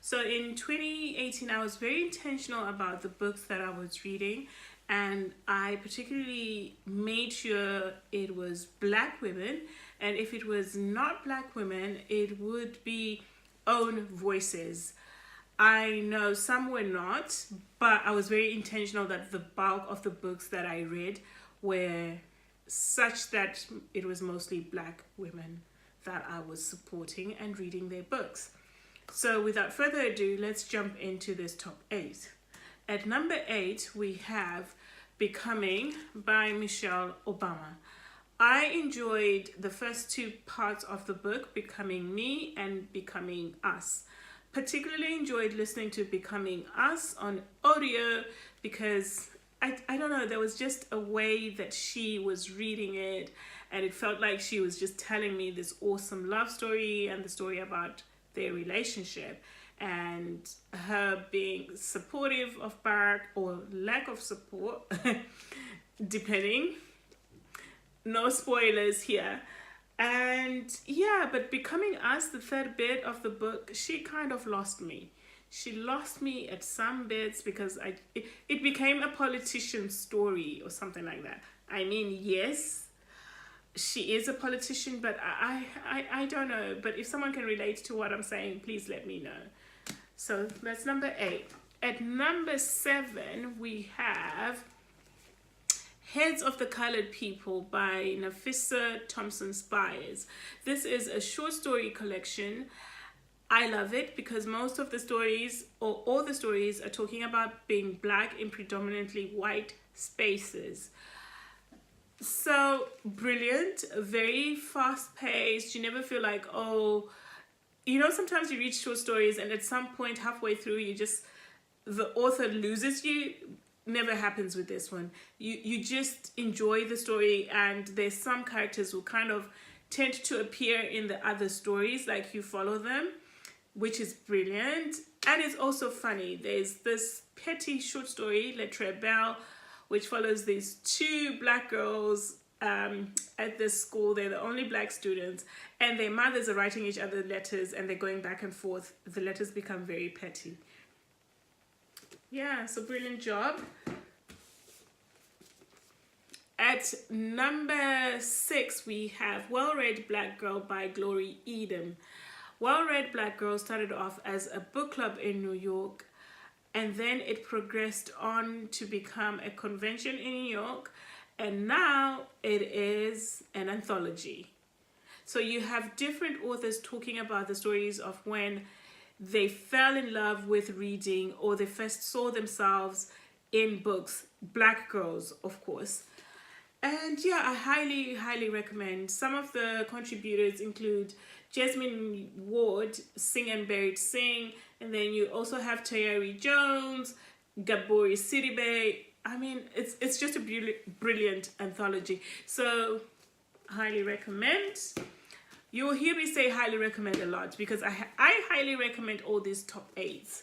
So in 2018, I was very intentional about the books that I was reading, and I particularly made sure it was black women, and if it was not black women, it would be own voices. I know some were not, but I was very intentional that the bulk of the books that I read were such that it was mostly black women that I was supporting and reading their books. So without further ado, let's jump into this top 8. At number 8, we have Becoming by Michelle Obama. I enjoyed the first two parts of the book, Becoming Me and Becoming Us. Particularly enjoyed listening to Becoming Us on audio because I don't know, there was just a way that she was reading it, and it felt like she was just telling me this awesome love story and the story about their relationship and her being supportive of Barack or lack of support, depending. No spoilers here. And yeah, but Becoming Us, the third bit of the book, she kind of lost me. She lost me at some bits because it became a politician story or something like that. I mean, yes, she is a politician, but I don't know. But if someone can relate to what I'm saying, please let me know. So that's number 8. At number 7, we have Heads of the Colored People by Nafissa Thompson Spires. This is a short story collection. I love it because most of the stories, or all the stories, are talking about being black in predominantly white spaces. So brilliant, very fast paced. You never feel like, oh, you know, sometimes you read short stories and at some point halfway through the author loses you. Never happens with this one. You just enjoy the story, and there's some characters who kind of tend to appear in the other stories, like you follow them, which is brilliant. And it's also funny. There's this petty short story, Lettre Belle, which follows these two black girls at this school. They're the only black students, and their mothers are writing each other letters, and they're going back and forth. The letters become very petty. Yeah, so brilliant job. At number 6, we have Well-Read Black Girl by Glory Eden. Well-Read Black Girl started off as a book club in New York, and then it progressed on to become a convention in New York, and now it is an anthology. So you have different authors talking about the stories of when they fell in love with reading or they first saw themselves in books. Black girls, of course. And yeah, I highly recommend. Some of the contributors include Jasmine Ward, Sing and Buried Sing, and then you also have Tayari Jones, Gabori Sidibe. I mean, it's just a brilliant anthology. So, highly recommend. You will hear me say highly recommend a lot because I highly recommend all these top 8s.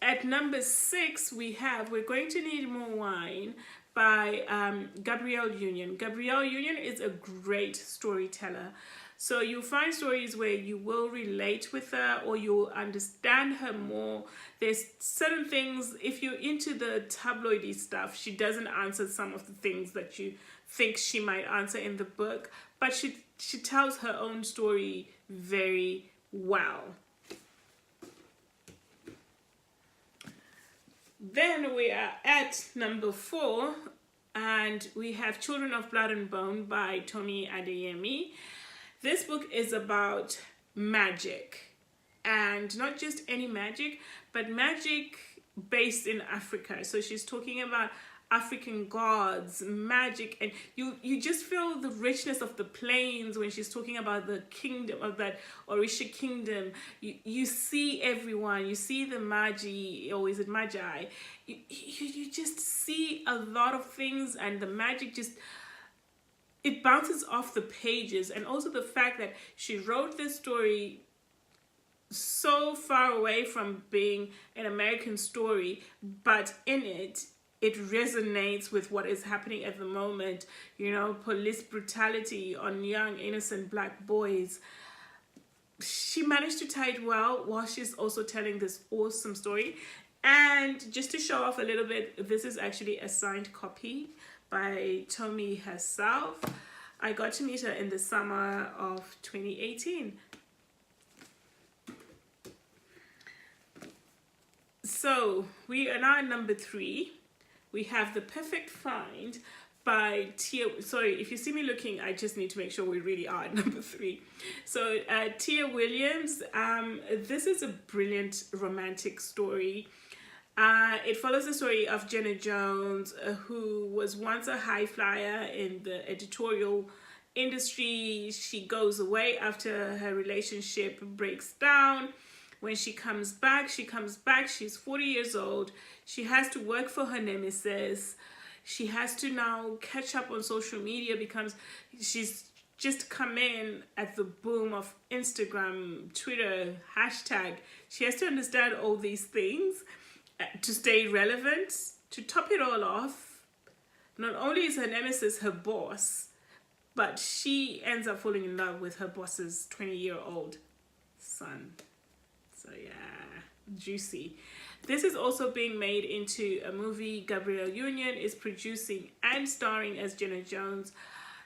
At number 6, We're Going to Need More Wine by Gabrielle Union. Gabrielle Union is a great storyteller. So you'll find stories where you will relate with her or you'll understand her more. There's certain things, if you're into the tabloidy stuff, she doesn't answer some of the things that you think she might answer in the book, but she tells her own story very well. Then we are at number 4, and we have Children of Blood and Bone by Tony Adeyemi. This book is about magic, and not just any magic, but magic based in Africa. So she's talking about African gods, magic, and you just feel the richness of the plains when she's talking about the kingdom of that Orisha kingdom. You see everyone, you see the magi, or is it magi? You just see a lot of things, and the magic just, it bounces off the pages. And also the fact that she wrote this story so far away from being an American story, but in it resonates with what is happening at the moment. You know, police brutality on young innocent black boys. she managed to tie it well while she's also telling this awesome story. And just to show off a little bit, this is actually a signed copy by Tommy herself. I got to meet her in the summer of 2018. So we are now at number 3. We have The Perfect Find by Tia. Sorry, if you see me looking, I just need to make sure we really are at number 3. So Tia Williams, this is a brilliant romantic story. It follows the story of Jenna Jones, who was once a high flyer in the editorial industry. She goes away after her relationship breaks down. When she comes back, she's 40 years old. She has to work for her nemesis. She has to now catch up on social media because she's just come in at the boom of Instagram, Twitter, hashtag. She has to understand all these things to stay relevant. To top it all off, not only is her nemesis her boss, but she ends up falling in love with her boss's 20-year-old son. So yeah, juicy. This is also being made into a movie. Gabrielle Union is producing and starring as Jenna Jones.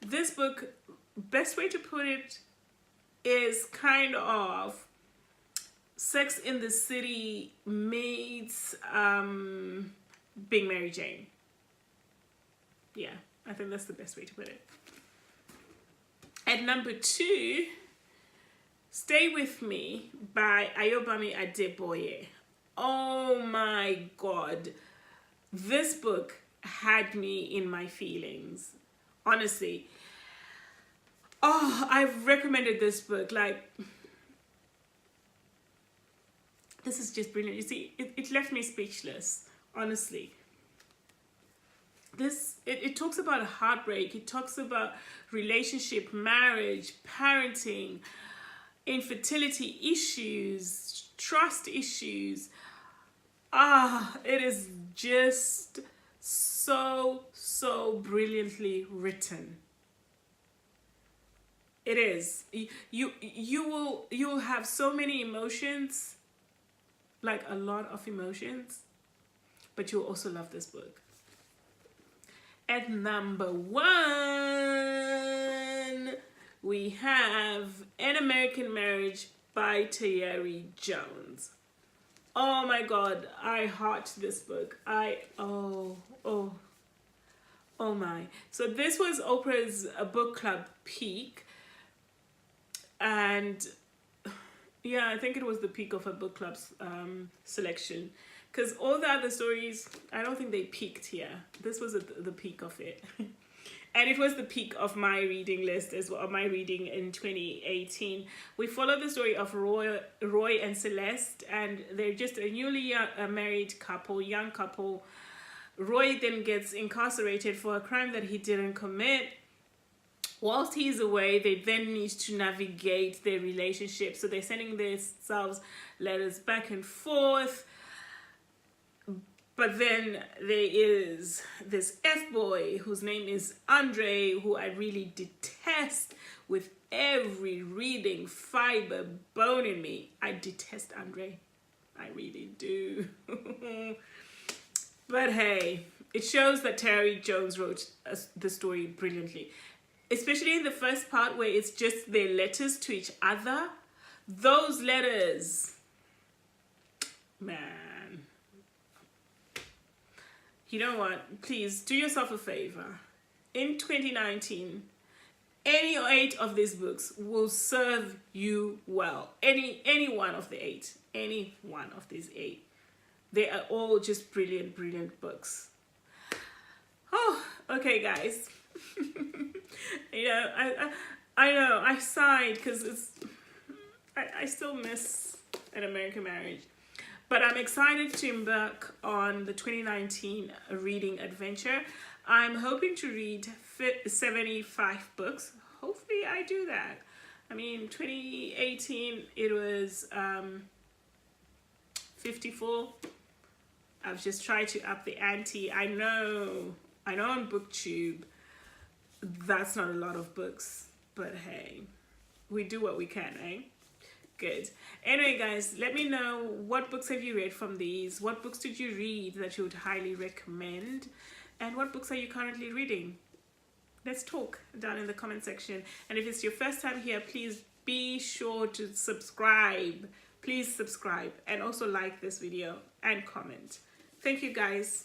This book, best way to put it, is kind of Sex in the City meets Being Mary Jane. Yeah, I think that's the best way to put it. At number 2, Stay With Me by Ayobami Adeboye. Oh my God. This book had me in my feelings. Honestly. Oh, I've recommended this book. Like, this is just brilliant. You see, it left me speechless, honestly. It talks about heartbreak. It talks about relationship, marriage, parenting, infertility issues, trust issues. It is just so brilliantly written. It is. You will have so many emotions, like a lot of emotions, but you'll also love this book. At number 1, we have An American Marriage by Tayari Jones. Oh my God, I heart this book. Oh my. So this was Oprah's book club peak. And yeah, I think it was the peak of her book club's selection. Because all the other stories, I don't think they peaked here. This was the peak of it. And it was the peak of my reading list as well, my reading in 2018. We follow the story of Roy and Celeste, and they're just a newly married couple, young couple. Roy then gets incarcerated for a crime that he didn't commit. Whilst he's away, they then need to navigate their relationship. So they're sending themselves letters back and forth. But then there is this F-boy whose name is Andre, who I really detest with every reading fiber, bone in me. I detest Andre. I really do. But hey, it shows that Tayari Jones wrote the story brilliantly. Especially in the first part where it's just their letters to each other. Those letters, man. You know what? Please do yourself a favor. In 2019, any 8 of these books will serve you well. Any one of the 8. Any one of these 8. They are all just brilliant, brilliant books. Oh, okay, guys. I know, I sighed because I still miss An American Marriage. But I'm excited to embark on the 2019 reading adventure. I'm hoping to read 75 books. Hopefully I do that. I mean, 2018, it was 54. I've just tried to up the ante. I know on booktube, that's not a lot of books. But hey, we do what we can, eh? Good. Anyway, guys, let me know, what books have you read from these? What books did you read that you would highly recommend? And what books are you currently reading? Let's talk down in the comment section. And if it's your first time here, please be sure to subscribe. Please subscribe and also like this video and comment. Thank you, guys.